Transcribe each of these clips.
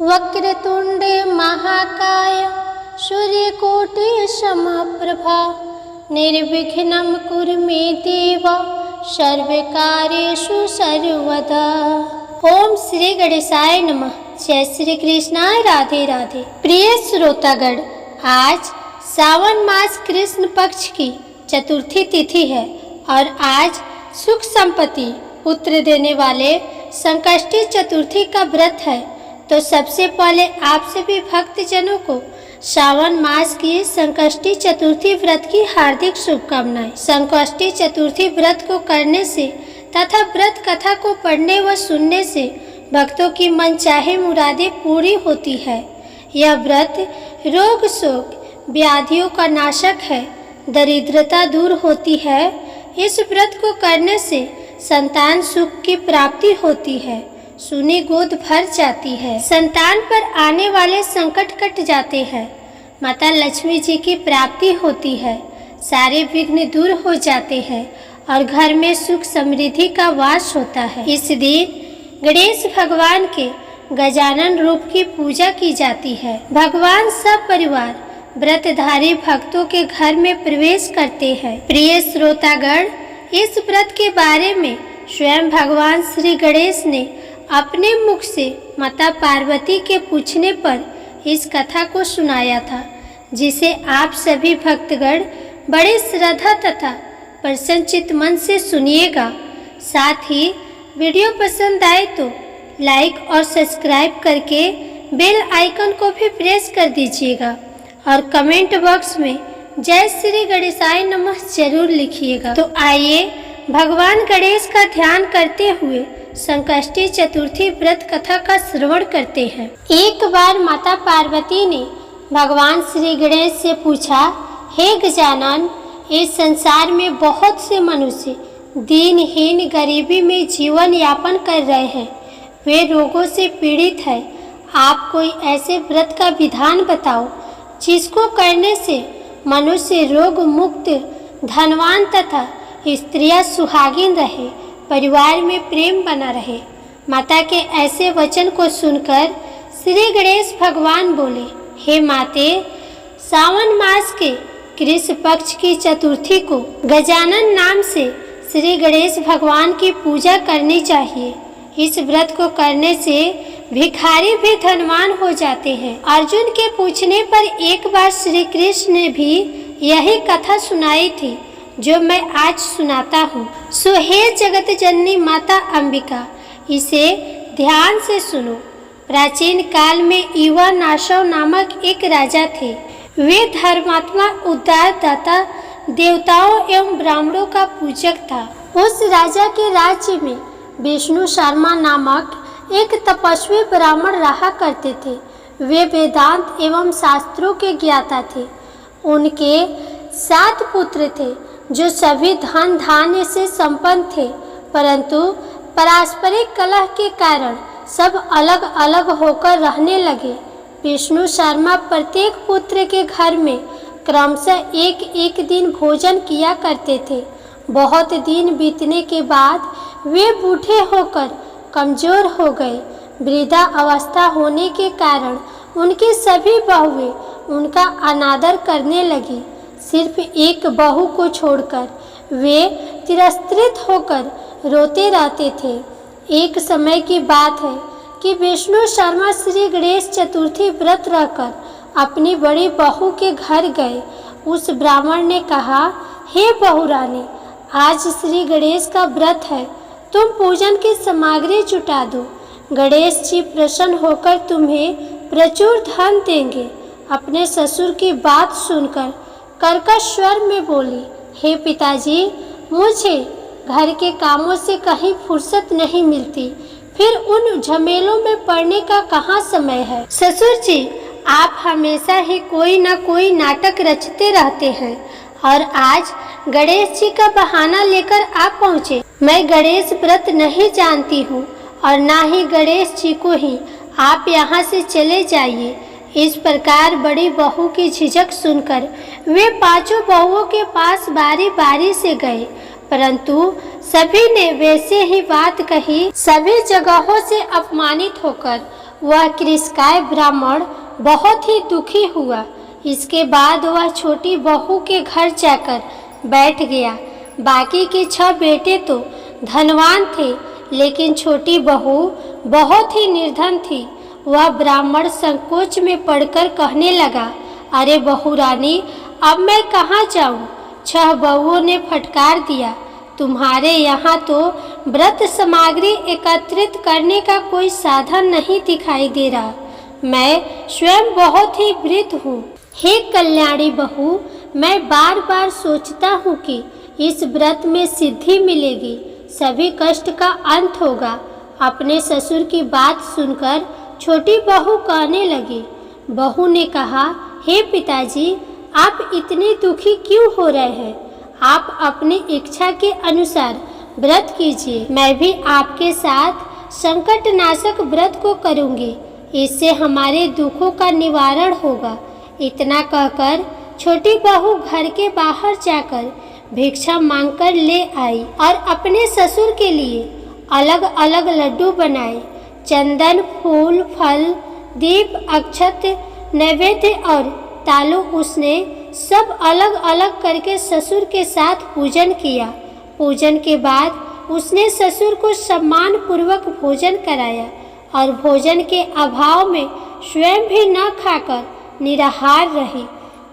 वक्रतुंडे महाकाय सूर्यकोटि समप्रभा निर्विघ्नं कुरु मे देव सर्वकार्येषु सर्वदा। ओम श्री गणेशाय नमः। जय श्री कृष्णाय। राधे राधे। प्रिय श्रोतागण, आज सावन मास कृष्ण पक्ष की चतुर्थी तिथि है और आज सुख संपत्ति पुत्र देने वाले संकष्टी चतुर्थी का व्रत है। तो सबसे पहले आप सभी भक्तजनों को सावन मास की संकष्टी चतुर्थी व्रत की हार्दिक शुभकामनाएं। संकष्टी चतुर्थी व्रत को करने से तथा व्रत कथा को पढ़ने व सुनने से भक्तों की मनचाहे मुरादें पूरी होती है। यह व्रत रोग शोक व्याधियों का नाशक है, दरिद्रता दूर होती है। इस व्रत को करने से संतान सुख की प्राप्ति होती है, सुनी गोद भर जाती है, संतान पर आने वाले संकट कट जाते हैं, माता लक्ष्मी जी की प्राप्ति होती है, सारे विघ्न दूर हो जाते हैं और घर में सुख समृद्धि का वास होता है। इस दिन गणेश भगवान के गजानन रूप की पूजा की जाती है। भगवान सब परिवार व्रतधारी भक्तों के घर में प्रवेश करते हैं। प्रिय श्रोतागण, इस व्रत के बारे में स्वयं भगवान श्री गणेश ने अपने मुख से माता पार्वती के पूछने पर इस कथा को सुनाया था, जिसे आप सभी भक्तगण बड़े श्रद्धा तथा प्रसन्नचित्त मन से सुनिएगा। साथ ही वीडियो पसंद आए तो लाइक और सब्सक्राइब करके बेल आइकन को भी प्रेस कर दीजिएगा और कमेंट बॉक्स में जय श्री गणेशाय नमः जरूर लिखिएगा। तो आइए भगवान गणेश का ध्यान करते हुए संकष्टी चतुर्थी व्रत कथा का श्रवण करते हैं। एक बार माता पार्वती ने भगवान श्री गणेश से पूछा, हे गजानन, इस संसार में बहुत से मनुष्य दीनहीन गरीबी में जीवन यापन कर रहे हैं, वे रोगों से पीड़ित है। आप कोई ऐसे व्रत का विधान बताओ जिसको करने से मनुष्य रोग मुक्त, धनवान तथा स्त्रियां सुहागिन रहे, परिवार में प्रेम बना रहे। माता के ऐसे वचन को सुनकर श्री गणेश भगवान बोले, हे माते, सावन मास के कृष्ण पक्ष की चतुर्थी को गजानन नाम से श्री गणेश भगवान की पूजा करनी चाहिए। इस व्रत को करने से भिखारी भी धनवान हो जाते हैं। अर्जुन के पूछने पर एक बार श्री कृष्ण ने भी यही कथा सुनाई थी जो मैं आज सुनाता हूँ। सो हे जगत जननी माता अंबिका, इसे ध्यान से सुनो। प्राचीन काल में युवा नाशव नामक एक राजा थे। वे धर्मात्मा, उदार दाता, देवताओं एवं ब्राह्मणों का पूजक था। उस राजा के राज्य में विष्णु शर्मा नामक एक तपस्वी ब्राह्मण रहा करते थे। वे वेदांत एवं शास्त्रों के ज्ञाता थे। उनके 7 पुत्र थे जो सभी धन धान्य से संपन्न थे, परंतु पारस्परिक कलह के कारण सब अलग अलग होकर रहने लगे। विष्णु शर्मा प्रत्येक पुत्र के घर में क्रमशः एक एक दिन भोजन किया करते थे। बहुत दिन बीतने के बाद वे बूढ़े होकर कमजोर हो गए। वृद्धा अवस्था होने के कारण उनकी सभी बहुएं उनका अनादर करने लगी। सिर्फ एक बहू को छोड़कर वे तिरस्कृत होकर रोते रहते थे। एक समय की बात है कि विष्णु शर्मा श्री गणेश चतुर्थी व्रत रखकर अपनी बड़ी बहू के घर गए। उस ब्राह्मण ने कहा, हे बहू रानी, आज श्री गणेश का व्रत है, तुम पूजन की सामग्री जुटा दो। गणेश जी प्रसन्न होकर तुम्हें प्रचुर धन देंगे। अपने ससुर की बात सुनकर कर्कश स्वर में बोली, हे पिताजी, मुझे घर के कामों से कहीं फुर्सत नहीं मिलती, फिर उन झमेलों में पड़ने का कहाँ समय है। ससुर जी, आप हमेशा ही कोई न कोई नाटक रचते रहते हैं और आज गणेश जी का बहाना लेकर आप पहुँचे। मैं गणेश व्रत नहीं जानती हूँ और ना ही गणेश जी को ही, आप यहाँ से चले जाइए। इस प्रकार बड़ी बहू की झिझक सुनकर वे 5 बहुओं के पास बारी बारी से गए, परंतु सभी ने वैसे ही बात कही। सभी जगहों से अपमानित होकर वह कृषकाय ब्राह्मण बहुत ही दुखी हुआ। इसके बाद वह छोटी बहू के घर जाकर बैठ गया। बाकी के 6 बेटे तो धनवान थे, लेकिन छोटी बहू बहुत ही निर्धन थी। वह ब्राह्मण संकोच में पड़कर कहने लगा, अरे बहू रानी, अब मैं कहाँ जाऊँ? 6 बहुओं ने फटकार दिया, तुम्हारे यहाँ तो व्रत सामग्री एकत्रित करने का कोई साधन नहीं दिखाई दे रहा। मैं स्वयं बहुत ही वृद्ध हूँ। हे कल्याणी बहू, मैं बार बार सोचता हूँ कि इस व्रत में सिद्धि मिलेगी, सभी कष्ट का अंत होगा। अपने ससुर की बात सुनकर छोटी बहू कहने लगी। बहू ने कहा, हे पिताजी, आप इतने दुखी क्यों हो रहे हैं? आप अपनी इच्छा के अनुसार व्रत कीजिए। मैं भी आपके साथ संकटनाशक व्रत को करूंगी, इससे हमारे दुखों का निवारण होगा। इतना कहकर छोटी बहू घर के बाहर जाकर भिक्षा मांगकर ले आई और अपने ससुर के लिए अलग अलग लड्डू बनाए। चंदन, फूल, फल, दीप, अक्षत, नैवेद्य और तालु उसने सब अलग अलग करके ससुर के साथ पूजन किया। पूजन के बाद उसने ससुर को सम्मान पूर्वक भोजन कराया और भोजन के अभाव में स्वयं भी न खाकर निराहार रही।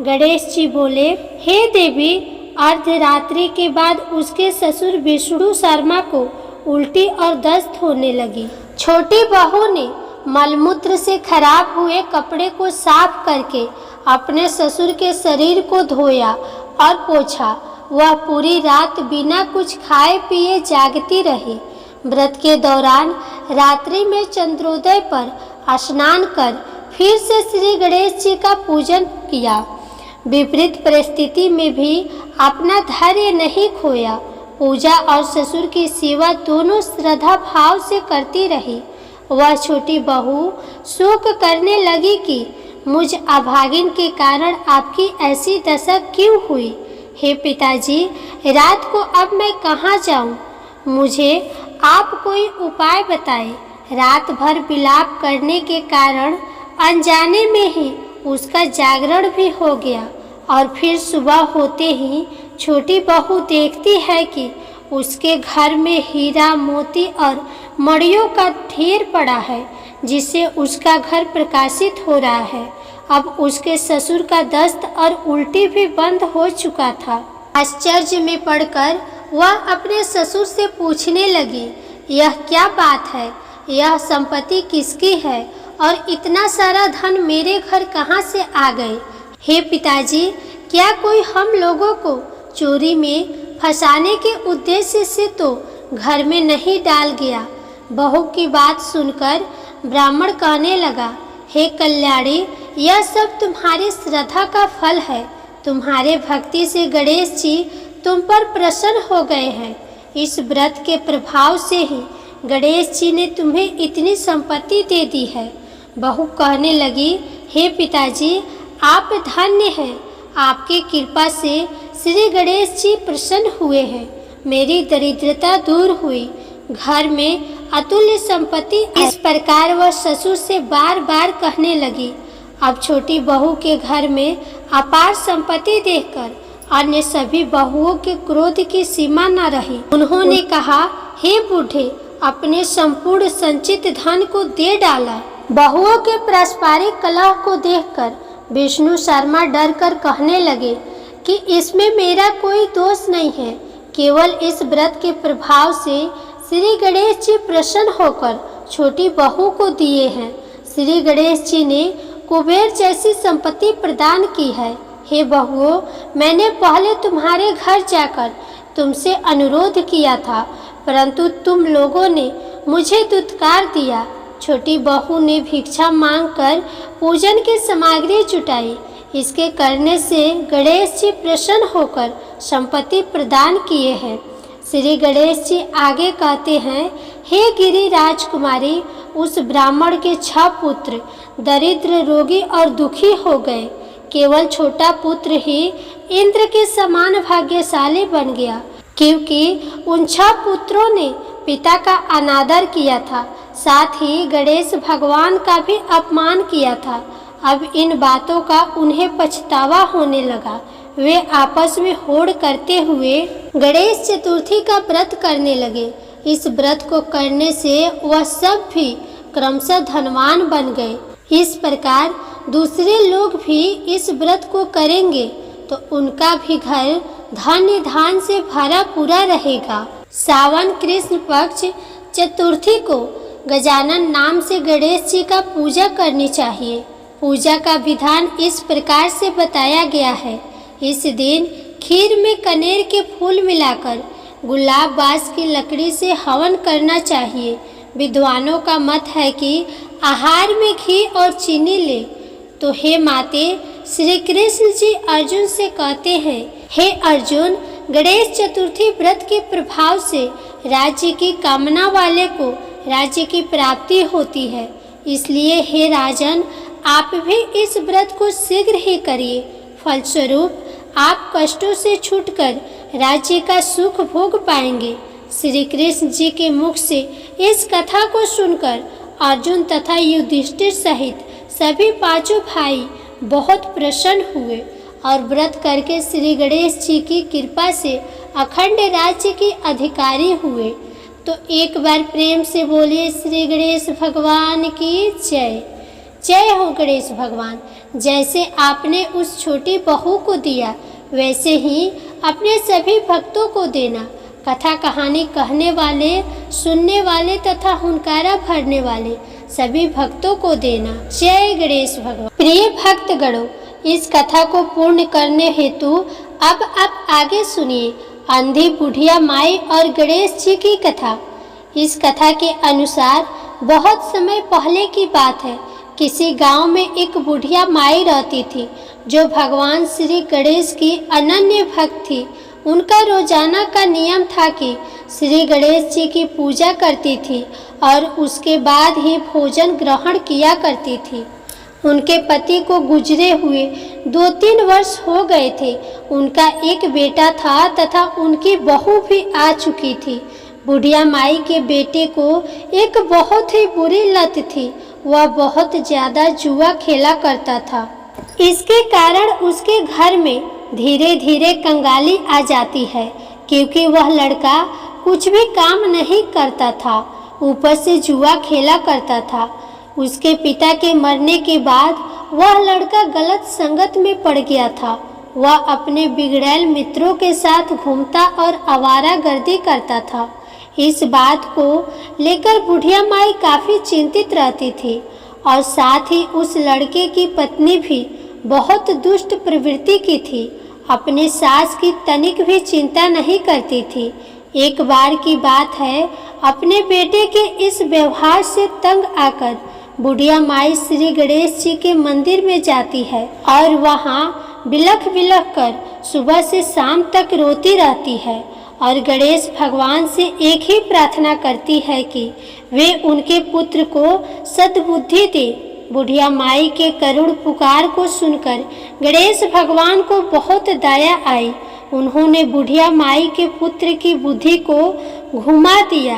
गणेश जी बोले, हे देवी, अर्धरात्रि के बाद उसके ससुर विष्णु शर्मा को उल्टी और दस्त होने लगी। छोटी बहू ने मलमूत्र से खराब हुए कपड़े को साफ करके अपने ससुर के शरीर को धोया और पोंछा। वह पूरी रात बिना कुछ खाए पिए जागती रही। व्रत के दौरान रात्रि में चंद्रोदय पर स्नान कर फिर से श्री गणेश जी का पूजन किया। विपरीत परिस्थिति में भी अपना धैर्य नहीं खोया। पूजा और ससुर की सेवा दोनों श्रद्धा भाव से करती रही। वह छोटी बहू शोक करने लगी कि मुझ अभागिन के कारण आपकी ऐसी दशा क्यों हुई? हे पिताजी, रात को अब मैं कहाँ जाऊँ? मुझे आप कोई उपाय बताएं। रात भर विलाप करने के कारण अनजाने में ही उसका जागरण भी हो गया और फिर सुबह होते ही छोटी बहू देखती है कि उसके घर में हीरा, मोती और मणियों का ढेर पड़ा है, जिससे उसका घर प्रकाशित हो रहा है। अब उसके ससुर का दस्त और उल्टी भी बंद हो चुका था। आश्चर्य में पड़कर वह अपने ससुर से पूछने लगी, यह क्या बात है? यह संपत्ति किसकी है और इतना सारा धन मेरे घर कहाँ से आ गए? हे पिताजी, क्या कोई हम लोगों को चोरी में फंसाने के उद्देश्य से तो घर में नहीं डाल गया? बहू की बात सुनकर ब्राह्मण कहने लगा, हे कल्याणी, यह सब तुम्हारी श्रद्धा का फल है। तुम्हारे भक्ति से गणेश जी तुम पर प्रसन्न हो गए हैं। इस व्रत के प्रभाव से ही गणेश जी ने तुम्हें इतनी संपत्ति दे दी है। बहू कहने लगी, हे पिताजी, आप धन्य हैं। आपकी कृपा से श्री गणेश जी प्रसन्न हुए हैं। मेरी दरिद्रता दूर हुई। घर में अतुल्य संपत्ति। इस प्रकार वह ससुर से बार बार कहने लगी। अब छोटी बहू के घर में अपार संपत्ति देखकर अन्य सभी बहुओं के क्रोध की सीमा न रही। उन्होंने कहा, हे बूढ़े, अपने संपूर्ण संचित धन को दे डाला। बहुओं के पारस्परिक कलह को देखकर विष्णु शर्मा डर कर कहने लगे कि इसमें मेरा कोई दोष नहीं है। केवल इस व्रत के प्रभाव से श्री गणेश जी प्रसन्न होकर छोटी बहू को दिए हैं। श्री गणेश जी ने कुबेर जैसी संपत्ति प्रदान की है। हे बहुओं, मैंने पहले तुम्हारे घर जाकर तुमसे अनुरोध किया था, परंतु तुम लोगों ने मुझे दुत्कार दिया। छोटी बहू ने भिक्षा मांगकर पूजन की सामग्री जुटाई। इसके करने से गणेश जी प्रसन्न होकर संपत्ति प्रदान किए हैं। श्री गणेश जी आगे कहते हैं, हे गिरि राजकुमारी, उस ब्राह्मण के 6 पुत्र दरिद्र, रोगी और दुखी हो गए। केवल छोटा पुत्र ही इंद्र के समान भाग्यशाली बन गया, क्योंकि उन 6 पुत्रों ने पिता का अनादर किया था। साथ ही गणेश भगवान का भी अपमान किया था। अब इन बातों का उन्हें पछतावा होने लगा। वे आपस में होड़ करते हुए गणेश चतुर्थी का व्रत करने लगे। इस व्रत को करने से वह सब भी क्रमशः धनवान बन गए। इस प्रकार दूसरे लोग भी इस व्रत को करेंगे तो उनका भी घर धन्य धान से भरा पूरा रहेगा। सावन कृष्ण पक्ष चतुर्थी को गजानन नाम से गणेश जी का पूजा करनी चाहिए। पूजा का विधान इस प्रकार से बताया गया है। इस दिन खीर में कनेर के फूल मिलाकर गुलाब बास की लकड़ी से हवन करना चाहिए। विद्वानों का मत है कि आहार में घी और चीनी ले। तो हे माते, श्री कृष्ण जी अर्जुन से कहते हैं, हे अर्जुन, गणेश चतुर्थी व्रत के प्रभाव से राज्य की कामना वाले को राज्य की प्राप्ति होती है। इसलिए हे राजन, आप भी इस व्रत को शीघ्र ही करिए। फलस्वरूप आप कष्टों से छूटकर राज्य का सुख भोग पाएंगे। श्री कृष्ण जी के मुख से इस कथा को सुनकर अर्जुन तथा युधिष्ठिर सहित सभी पांचों भाई बहुत प्रसन्न हुए और व्रत करके श्री गणेश जी की कृपा से अखंड राज्य के अधिकारी हुए। तो एक बार प्रेम से बोलिए श्री गणेश भगवान की जय। जय हो गणेश भगवान। जैसे आपने उस छोटी बहू को दिया वैसे ही अपने सभी भक्तों को देना। कथा कहानी कहने वाले, सुनने वाले तथा हुनकारा भरने वाले सभी भक्तों को देना। जय गणेश भगवान। प्रिय भक्तगणों, इस कथा को पूर्ण करने हेतु अब आप आगे सुनिए अंधी बुढ़िया माई और गणेश जी की कथा। इस कथा के अनुसार बहुत समय पहले की बात है। किसी गांव में एक बुढ़िया माई रहती थी जो भगवान श्री गणेश की अनन्य भक्त थी। उनका रोजाना का नियम था कि श्री गणेश जी की पूजा करती थी और उसके बाद ही भोजन ग्रहण किया करती थी। उनके पति को गुजरे हुए 2-3 वर्ष हो गए थे। उनका एक बेटा था तथा उनकी बहू भी आ चुकी थी। बुढ़िया माई के बेटे को एक बहुत ही बुरी लत थी। वह बहुत ज़्यादा जुआ खेला करता था। इसके कारण उसके घर में धीरे धीरे कंगाली आ जाती है, क्योंकि वह लड़का कुछ भी काम नहीं करता था, ऊपर से जुआ खेला करता था। उसके पिता के मरने के बाद वह लड़का गलत संगत में पड़ गया था। वह अपने बिगड़ैल मित्रों के साथ घूमता और आवारागर्दी करता था। इस बात को लेकर बुढ़िया माई काफ़ी चिंतित रहती थी और साथ ही उस लड़के की पत्नी भी बहुत दुष्ट प्रवृत्ति की थी। अपने सास की तनिक भी चिंता नहीं करती थी। एक बार की बात है, अपने बेटे के इस व्यवहार से तंग आकर बुढ़िया माई श्री गणेश जी के मंदिर में जाती है और वहाँ बिलख बिलख कर सुबह से शाम तक रोती रहती है और गणेश भगवान से एक ही प्रार्थना करती है कि वे उनके पुत्र को सद्बुद्धि दे। बुढ़िया माई के करुण पुकार को सुनकर गणेश भगवान को बहुत दया आई। उन्होंने बुढ़िया माई के पुत्र की बुद्धि को घुमा दिया।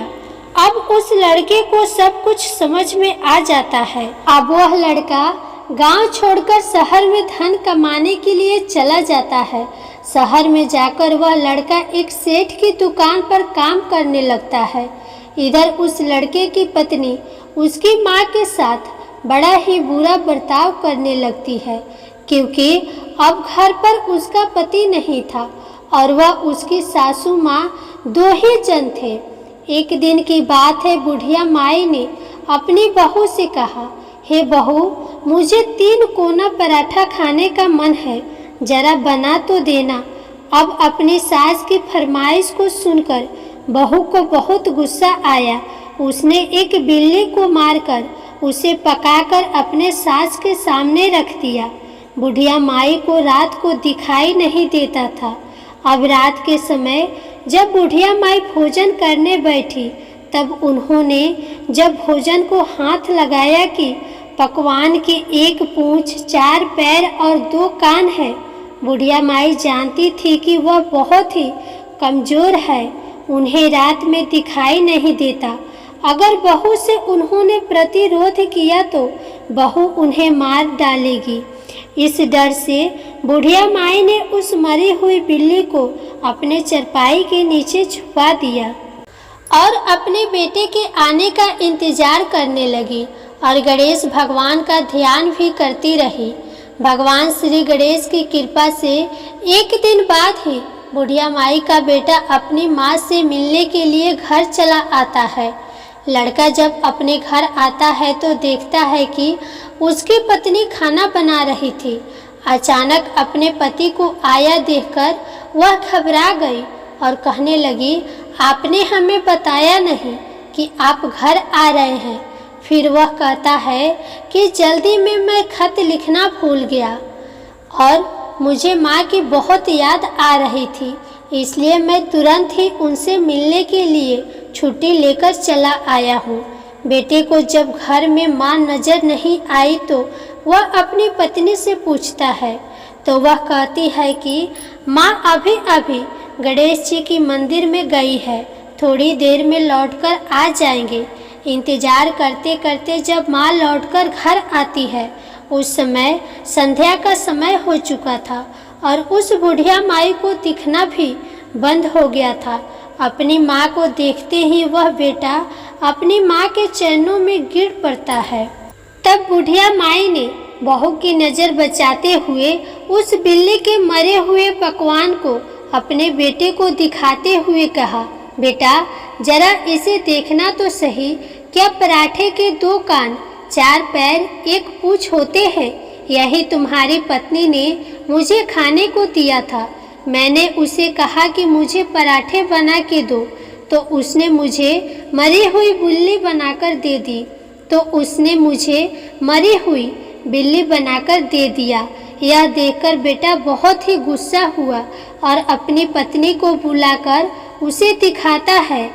अब उस लड़के को सब कुछ समझ में आ जाता है। अब वह लड़का गांव छोड़कर शहर में धन कमाने के लिए चला जाता है। शहर में जाकर वह लड़का एक सेठ की दुकान पर काम करने लगता है। इधर उस लड़के की पत्नी उसकी माँ के साथ बड़ा ही बुरा बर्ताव करने लगती है, क्योंकि अब घर पर उसका पति नहीं था और वह उसकी सासू माँ 2 ही जन थे। एक दिन की बात है, बुढ़िया माई ने अपनी बहू से कहा, हे बहू, मुझे 3 कोना पराठा खाने का मन है, जरा बना तो देना। अब अपनी सास की फरमाइश को सुनकर बहू को बहुत गुस्सा आया। उसने एक बिल्ली को मारकर उसे पकाकर अपने सास के सामने रख दिया। बुढ़िया माई को रात को दिखाई नहीं देता था। अब रात के समय जब बुढ़िया माई भोजन करने बैठी, तब उन्होंने जब भोजन को हाथ लगाया कि पकवान की 1 पूंछ, 4 पैर और 2 कान है। बुढ़िया माई जानती थी कि वह बहुत ही कमज़ोर है, उन्हें रात में दिखाई नहीं देता। अगर बहू से उन्होंने प्रतिरोध किया तो बहू उन्हें मार डालेगी। इस डर से बुढ़िया माई ने उस मरी हुई बिल्ली को अपने चरपाई के नीचे छुपा दिया और अपने बेटे के आने का इंतजार करने लगी और गणेश भगवान का ध्यान भी करती रही। भगवान श्री गणेश की कृपा से एक दिन बाद ही बुढ़िया माई का बेटा अपनी माँ से मिलने के लिए घर चला आता है। लड़का जब अपने घर आता है तो देखता है कि उसकी पत्नी खाना बना रही थी। अचानक अपने पति को आया देखकर वह घबरा गई और कहने लगी, आपने हमें बताया नहीं कि आप घर आ रहे हैं। फिर वह कहता है कि जल्दी में मैं खत लिखना भूल गया और मुझे माँ की बहुत याद आ रही थी, इसलिए मैं तुरंत ही उनसे मिलने के लिए छुट्टी लेकर चला आया हूँ। बेटे को जब घर में माँ नजर नहीं आई तो वह अपनी पत्नी से पूछता है तो वह कहती है कि माँ अभी अभी गणेश जी की मंदिर में गई है, थोड़ी देर में लौटकर आ जाएंगे। इंतजार करते करते जब माँ लौटकर घर आती है उस समय संध्या का समय हो चुका था और उस बुढ़िया माई को दिखना भी बंद हो गया था। अपनी माँ को देखते ही वह बेटा अपनी माँ के चरणों में गिर पड़ता है। तब बुढ़िया माई ने बहू की नज़र बचाते हुए उस बिल्ली के मरे हुए पकवान को अपने बेटे को दिखाते हुए कहा, बेटा जरा इसे देखना तो सही, क्या पराठे के 2 कान, 4 पैर, 1 पूँछ होते हैं? यही तुम्हारी पत्नी ने मुझे खाने को दिया था। मैंने उसे कहा कि मुझे पराठे बना के दो तो उसने मुझे मरी हुई बिल्ली बनाकर दे दी, तो उसने मुझे मरी हुई बिल्ली बनाकर दे दिया। यह देखकर बेटा बहुत ही गुस्सा हुआ और अपनी पत्नी को बुलाकर उसे दिखाता है।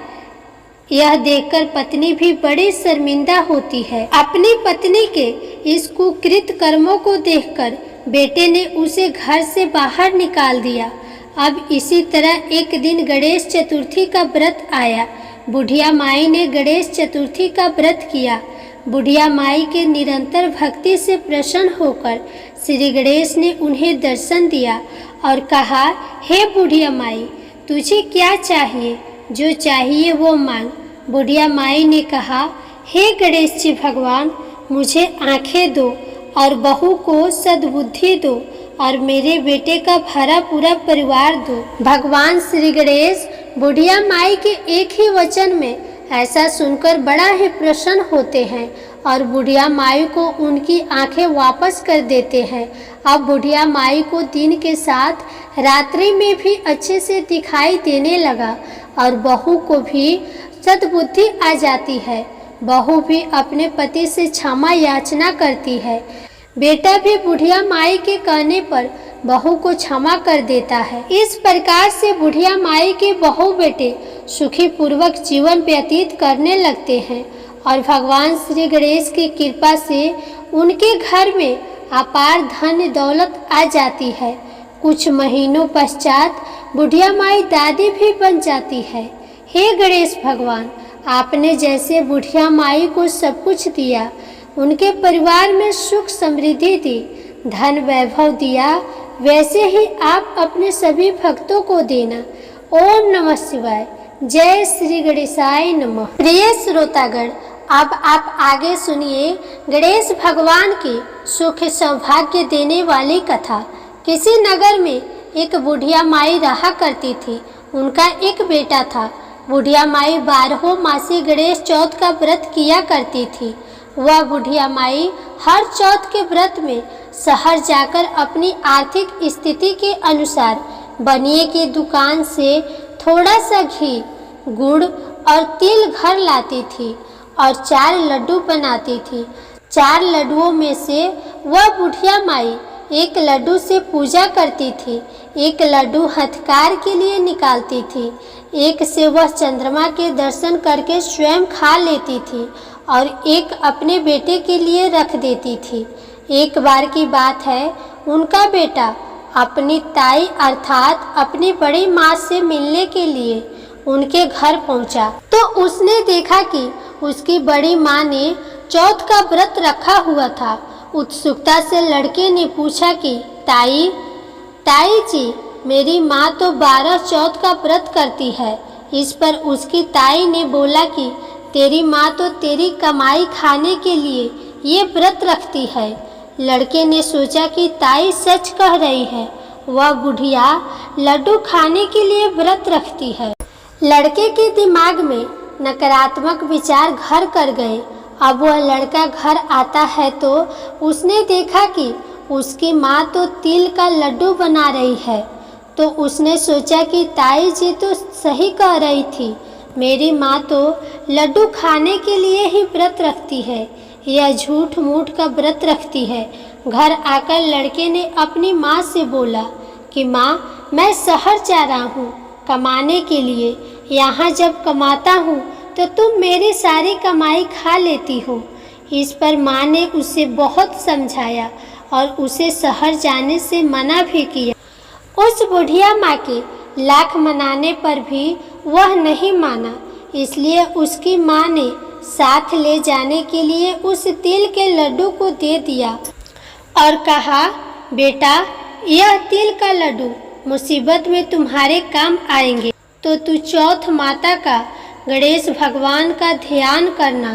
यह देखकर पत्नी भी बड़ी शर्मिंदा होती है। अपनी पत्नी के इस कुकृत कर्मों को देखकर बेटे ने उसे घर से बाहर निकाल दिया। अब इसी तरह एक दिन गणेश चतुर्थी का व्रत आया। बुढ़िया माई ने गणेश चतुर्थी का व्रत किया। बुढ़िया माई के निरंतर भक्ति से प्रसन्न होकर श्री गणेश ने उन्हें दर्शन दिया और कहा, हे बुढ़िया माई, तुझे क्या चाहिए? जो चाहिए वो मांग। बुढ़िया माई ने कहा, हे गणेश जी भगवान, मुझे आंखें दो और बहू को सद्बुद्धि दो और मेरे बेटे का भरा पूरा परिवार दो। भगवान श्री गणेश बुढ़िया माई के एक ही वचन में ऐसा सुनकर बड़ा ही प्रसन्न होते हैं और बुढ़िया माई को उनकी आंखें वापस कर देते हैं। अब बुढ़िया माई को दिन के साथ रात्रि में भी अच्छे से दिखाई देने लगा और बहू को भी सद्बुद्धि आ जाती है। बहू भी अपने पति से क्षमा याचना करती है। बेटा भी बुढ़िया माई के कहने पर बहू को क्षमा कर देता है। इस प्रकार से बुढ़िया माई के बहू बेटे सुखी पूर्वक जीवन व्यतीत करने लगते हैं और भगवान श्री गणेश की कृपा से उनके घर में अपार धन दौलत आ जाती है। कुछ महीनों पश्चात बुढ़िया माई दादी भी बन जाती है। हे गणेश भगवान, आपने जैसे बुढ़िया माई को सब कुछ दिया, उनके परिवार में सुख समृद्धि दी, धन वैभव दिया, वैसे ही आप अपने सभी भक्तों को देना। ओम नमः शिवाय। जय श्री गणेशाय नमः। प्रिय श्रोतागण, अब आप आगे सुनिए गणेश भगवान की सुख सौभाग्य देने वाली कथा। किसी नगर में एक बुढ़िया माई रहा करती थी। उनका एक बेटा था। बुढ़िया माई 12 मासी गणेश चौथ का व्रत किया करती थी। वह बुढ़िया माई हर चौथ के व्रत में शहर जाकर अपनी आर्थिक स्थिति के अनुसार बनिए की दुकान से थोड़ा सा घी, गुड़ और तिल घर लाती थी और 4 लड्डू बनाती थी। 4 लड्डुओं में से वह बुढ़िया माई एक लड्डू से पूजा करती थी, एक लड्डू हथकार के लिए निकालती थी, एक से वह चंद्रमा के दर्शन करके स्वयं खा लेती थी और एक अपने बेटे के लिए रख देती थी। एक बार की बात है, उनका बेटा अपनी ताई अर्थात अपनी बड़ी माँ से मिलने के लिए उनके घर पहुंचा तो उसने देखा कि उसकी बड़ी माँ ने चौथ का व्रत रखा हुआ था। उत्सुकता से लड़के ने पूछा कि ताई ताई जी, मेरी माँ तो 12 चौथ का व्रत करती है। इस पर उसकी ताई ने बोला कि तेरी माँ तो तेरी कमाई खाने के लिए ये व्रत रखती है। लड़के ने सोचा कि ताई सच कह रही है, वह बुढ़िया लड्डू खाने के लिए व्रत रखती है। लड़के के दिमाग में नकारात्मक विचार घर कर गए। अब वह लड़का घर आता है तो उसने देखा कि उसकी माँ तो तिल का लड्डू बना रही है। तो उसने सोचा कि ताई जी तो सही कह रही थी, मेरी माँ तो लड्डू खाने के लिए ही व्रत रखती है, यह झूठ मूठ का व्रत रखती है। घर आकर लड़के ने अपनी माँ से बोला कि माँ, मैं शहर जा रहा हूँ कमाने के लिए। यहाँ जब कमाता हूँ तो तुम मेरी सारी कमाई खा लेती हो। इस पर माँ ने उसे बहुत समझाया और उसे शहर जाने से मना भी किया। उस बुढ़िया माँ के लाख मनाने पर भी वह नहीं माना, इसलिए उसकी माँ ने साथ ले जाने के लिए उस तिल के लड्डू को दे दिया और कहा, बेटा, यह तिल का लड्डू मुसीबत में तुम्हारे काम आएंगे, तो तू चौथ माता का, गणेश भगवान का ध्यान करना,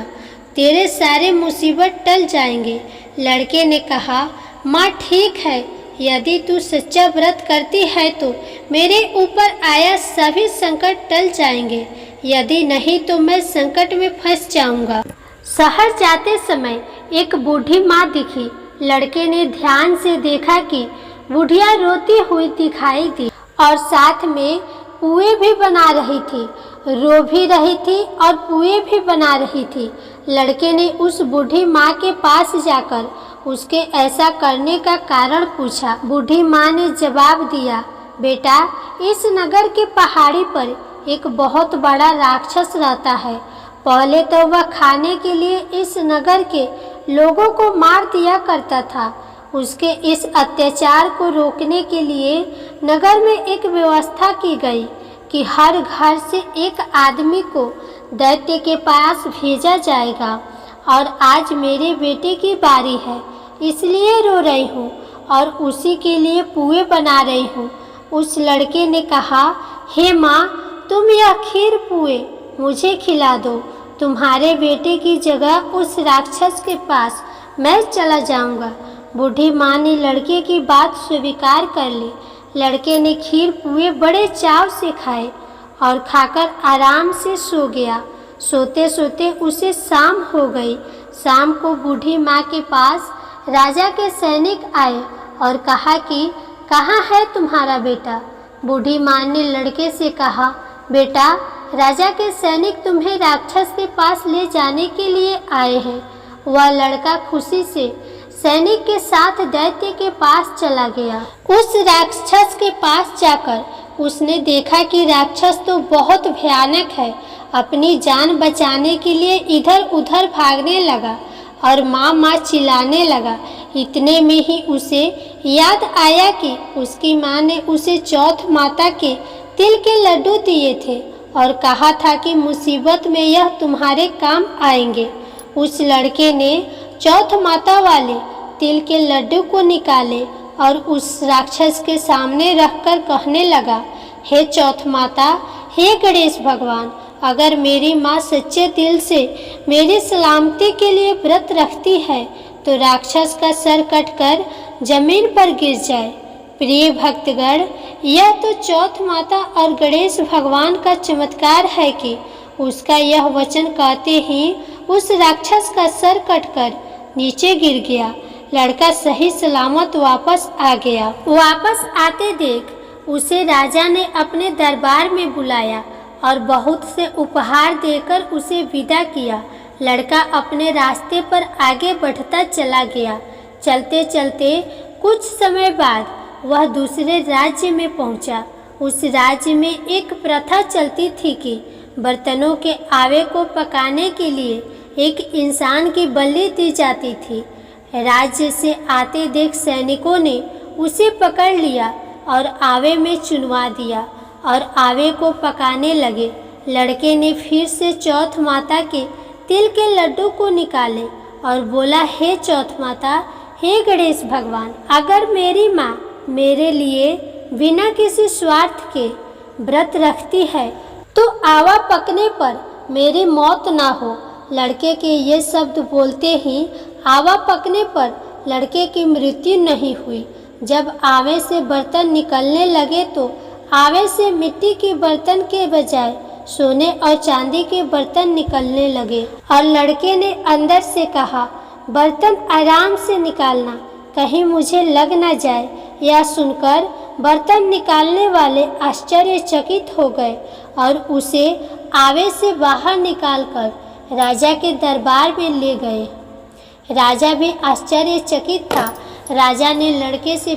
तेरे सारे मुसीबत टल जाएंगे। लड़के ने कहा, माँ ठीक है, यदि तू सच्चा व्रत करती है तो मेरे ऊपर आया सभी संकट टल जाएंगे, यदि नहीं तो मैं संकट में फंस जाऊंगा। शहर जाते समय एक बूढ़ी माँ दिखी। लड़के ने ध्यान से देखा कि बुढ़िया रोती हुई दिखाई दी और साथ में पुए भी बना रही थी, रो भी रही थी और पुए भी बना रही थी। लड़के ने उस बूढ़ी माँ के पास जाकर उसके ऐसा करने का कारण पूछा। बूढ़ी माँ ने जवाब दिया, बेटा, इस नगर के पहाड़ी पर एक बहुत बड़ा राक्षस रहता है। पहले तो वह खाने के लिए इस नगर के लोगों को मार दिया करता था। उसके इस अत्याचार को रोकने के लिए नगर में एक व्यवस्था की गई कि हर घर से एक आदमी को दैत्य के पास भेजा जाएगा। और आज मेरे बेटे की बारी है, इसलिए रो रही हूँ और उसी के लिए पुए बना रही हूँ। उस लड़के ने कहा, हे माँ, तुम यह खीर पुए मुझे खिला दो। तुम्हारे बेटे की जगह उस राक्षस के पास मैं चला जाऊंगा। बूढ़ी माँ ने लड़के की बात स्वीकार कर ली। लड़के ने खीर पुए बड़े चाव से खाए और खाकर आराम से सो गया। सोते सोते उसे शाम हो गई। शाम को बूढ़ी माँ के पास राजा के सैनिक आए और कहा कि कहाँ है तुम्हारा बेटा। बूढ़ी माँ ने लड़के से कहा, बेटा, राजा के सैनिक तुम्हें राक्षस के पास ले जाने के लिए आए हैं। वह लड़का खुशी से सैनिक के साथ दैत्य के पास चला गया। उस राक्षस के पास जाकर उसने देखा कि राक्षस तो बहुत भयानक है। अपनी जान बचाने के लिए इधर उधर भागने लगा और माँ माँ चिल्लाने लगा। इतने में ही उसे याद आया कि उसकी माँ ने उसे चौथ माता के तिल के लड्डू दिए थे और कहा था कि मुसीबत में यह तुम्हारे काम आएंगे। उस लड़के ने चौथ माता वाले तिल के लड्डू को निकाले और उस राक्षस के सामने रखकर कहने लगा, हे चौथ माता, हे गणेश भगवान, अगर मेरी माँ सच्चे दिल से मेरी सलामती के लिए व्रत रखती है तो राक्षस का सर कटकर जमीन पर गिर जाए। प्रिय भक्तगण, यह तो चौथ माता और गणेश भगवान का चमत्कार है कि उसका यह वचन कहते ही उस राक्षस का सर कटकर नीचे गिर गया। लड़का सही सलामत वापस आ गया। वापस आते देख उसे राजा ने अपने दरबार में बुलाया और बहुत से उपहार देकर उसे विदा किया। लड़का अपने रास्ते पर आगे बढ़ता चला गया। चलते चलते कुछ समय बाद वह दूसरे राज्य में पहुंचा। उस राज्य में एक प्रथा चलती थी कि बर्तनों के आवे को पकाने के लिए एक इंसान की बलि दी जाती थी। राज्य से आते देख सैनिकों ने उसे पकड़ लिया और आवे में चुनवा दिया और आवे को पकाने लगे। लड़के ने फिर से चौथ माता के तिल के लड्डू को निकाले और बोला, हे चौथ माता, हे गणेश भगवान, अगर मेरी माँ मेरे लिए बिना किसी स्वार्थ के व्रत रखती है तो आवा पकने पर मेरी मौत ना हो। लड़के के ये शब्द बोलते ही आवा पकने पर लड़के की मृत्यु नहीं हुई। जब आवे से बर्तन निकलने लगे तो आवे से मिट्टी के बर्तन के बजाय सोने और चांदी के बर्तन निकलने लगे और लड़के ने अंदर से कहा, बर्तन आराम से निकालना, कहीं मुझे लग न जाए। यह सुनकर बर्तन निकालने वाले आश्चर्यचकित हो गए और उसे आवे से बाहर निकालकर राजा के दरबार में ले गए। राजा भी आश्चर्यचकित था। राजा ने लड़के से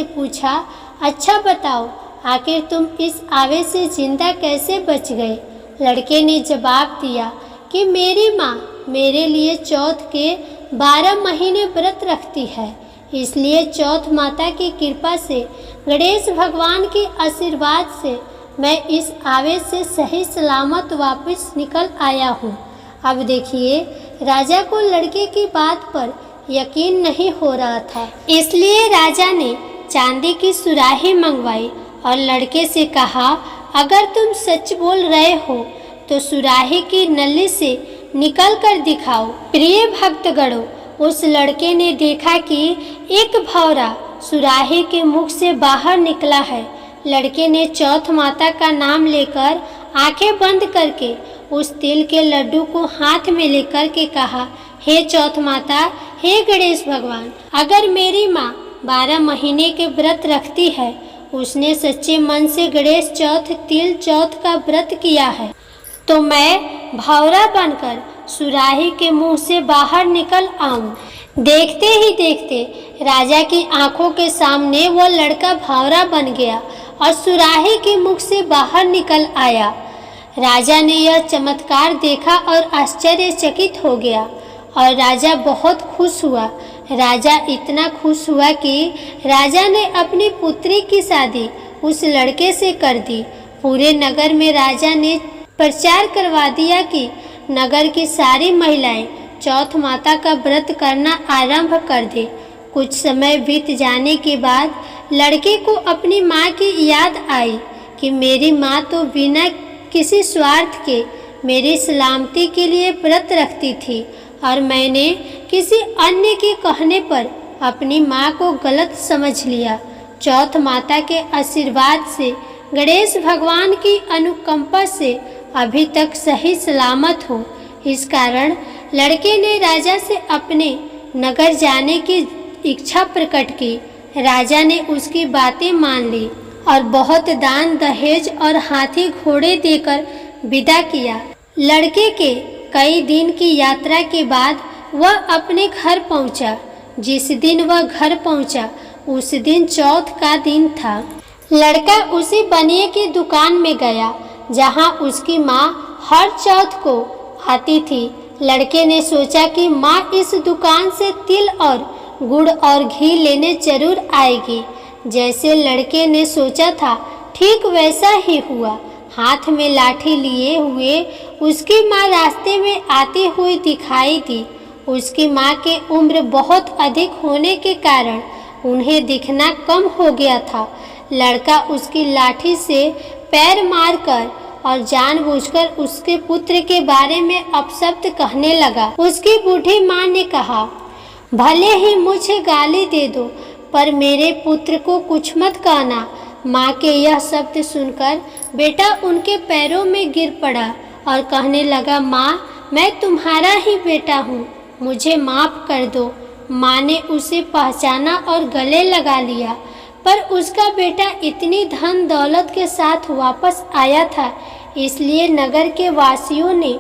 पूछा, अच्छा बताओ, आखिर तुम इस आवे से जिंदा कैसे बच गए? लड़के ने जवाब दिया कि मेरी माँ मेरे लिए चौथ के 12 महीने व्रत रखती है, इसलिए चौथ माता की कृपा से, गणेश भगवान के आशीर्वाद से मैं इस आवे से सही सलामत वापस निकल आया हूँ। अब देखिए, राजा को लड़के की बात पर यकीन नहीं हो रहा था, इसलिए राजा ने चांदी की सुराही मंगवाई और लड़के से कहा, अगर तुम सच बोल रहे हो तो सुराही की नली से निकल कर दिखाओ। प्रिय भक्तगणों, उस लड़के ने देखा कि एक भौरा सुराही के मुख से बाहर निकला है। लड़के ने चौथ माता का नाम लेकर आंखें बंद करके उस तिल के लड्डू को हाथ में लेकर के कहा, हे चौथ माता, हे गणेश भगवान, अगर मेरी माँ 12 महीने के व्रत रखती है, उसने सच्चे मन से गणेश चौथ, तिल चौथ का व्रत किया है, तो मैं भौरा बनकर सुराही के मुंह से बाहर निकल आऊं। देखते ही देखते राजा की आंखों के सामने वो लड़का भौरा बन गया और सुराही के मुख से बाहर निकल आया। राजा ने यह चमत्कार देखा और आश्चर्यचकित हो गया और राजा बहुत खुश हुआ। राजा इतना खुश हुआ कि राजा ने अपनी पुत्री की शादी उस लड़के से कर दी। पूरे नगर में राजा ने प्रचार करवा दिया कि नगर की सारी महिलाएं चौथ माता का व्रत करना आरंभ कर दे। कुछ समय बीत जाने के बाद लड़के को अपनी माँ की याद आई कि मेरी माँ तो बिना किसी स्वार्थ के मेरी सलामती के लिए व्रत रखती थी और मैंने किसी अन्य के कहने पर अपनी माँ को गलत समझ लिया। चौथ माता के आशीर्वाद से, गणेश भगवान की अनुकंपा से अभी तक सही सलामत हूँ। इस कारण लड़के ने राजा से अपने नगर जाने की इच्छा प्रकट की। राजा ने उसकी बातें मान ली और बहुत दान दहेज और हाथी घोड़े देकर विदा किया। लड़के के कई दिन की यात्रा के बाद वह अपने घर पहुंचा। जिस दिन वह घर पहुंचा उस दिन चौथ का दिन था। लड़का उसी बनिए की दुकान में गया जहां उसकी माँ हर चौथ को आती थी। लड़के ने सोचा कि माँ इस दुकान से तिल और गुड़ और घी लेने जरूर आएगी। जैसे लड़के ने सोचा था ठीक वैसा ही हुआ। हाथ में लाठी लिए हुए उसकी माँ रास्ते में आती हुई दिखाई दी। उसकी माँ की उम्र बहुत अधिक होने के कारण उन्हें दिखना कम हो गया था। लड़का उसकी लाठी से पैर मारकर और जानबूझकर उसके पुत्र के बारे में अपशब्द कहने लगा। उसकी बूढ़ी माँ ने कहा, भले ही मुझे गाली दे दो पर मेरे पुत्र को कुछ मत कहना। माँ के यह शब्द सुनकर बेटा उनके पैरों में गिर पड़ा और कहने लगा, माँ मैं तुम्हारा ही बेटा हूँ, मुझे माफ़ कर दो। माँ ने उसे पहचाना और गले लगा लिया, पर उसका बेटा इतनी धन दौलत के साथ वापस आया था, इसलिए नगर के वासियों ने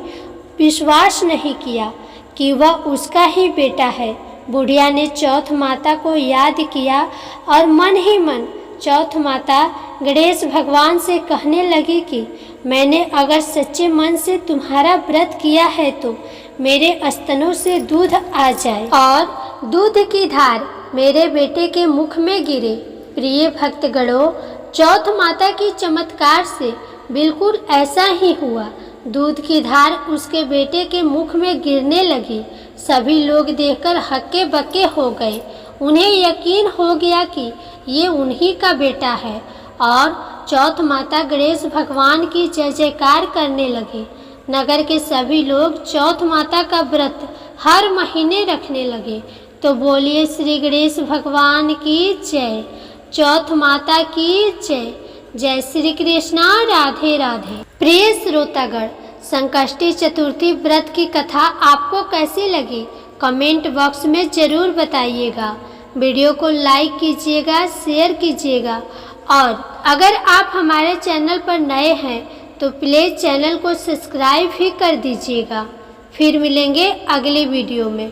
विश्वास नहीं किया कि वह उसका ही बेटा है। बुढ़िया ने चौथ माता को याद किया और मन ही मन चौथ माता गणेश भगवान से कहने लगी कि मैंने अगर सच्चे मन से तुम्हारा व्रत किया है तो मेरे स्तनों से दूध आ जाए और दूध की धार मेरे बेटे के मुख में गिरे। प्रिय भक्तगणों, चौथ माता की चमत्कार से बिल्कुल ऐसा ही हुआ। दूध की धार उसके बेटे के मुख में गिरने लगी। सभी लोग देखकर हक्के बक्के हो गए। उन्हें यकीन हो गया कि ये उन्हीं का बेटा है और चौथ माता गणेश भगवान की जय जयकार करने लगे। नगर के सभी लोग चौथ माता का व्रत हर महीने रखने लगे। तो बोलिए श्री गणेश भगवान की जय, चौथ माता की जय। जय श्री कृष्णा, राधे राधे। प्रिय श्रोतागण, संकष्टी चतुर्थी व्रत की कथा आपको कैसी लगी? कमेंट बॉक्स में जरूर बताइएगा। वीडियो को लाइक कीजिएगा, शेयर कीजिएगा और अगर आप हमारे चैनल पर नए हैं तो प्लीज़ चैनल को सब्सक्राइब भी कर दीजिएगा। फिर मिलेंगे अगले वीडियो में।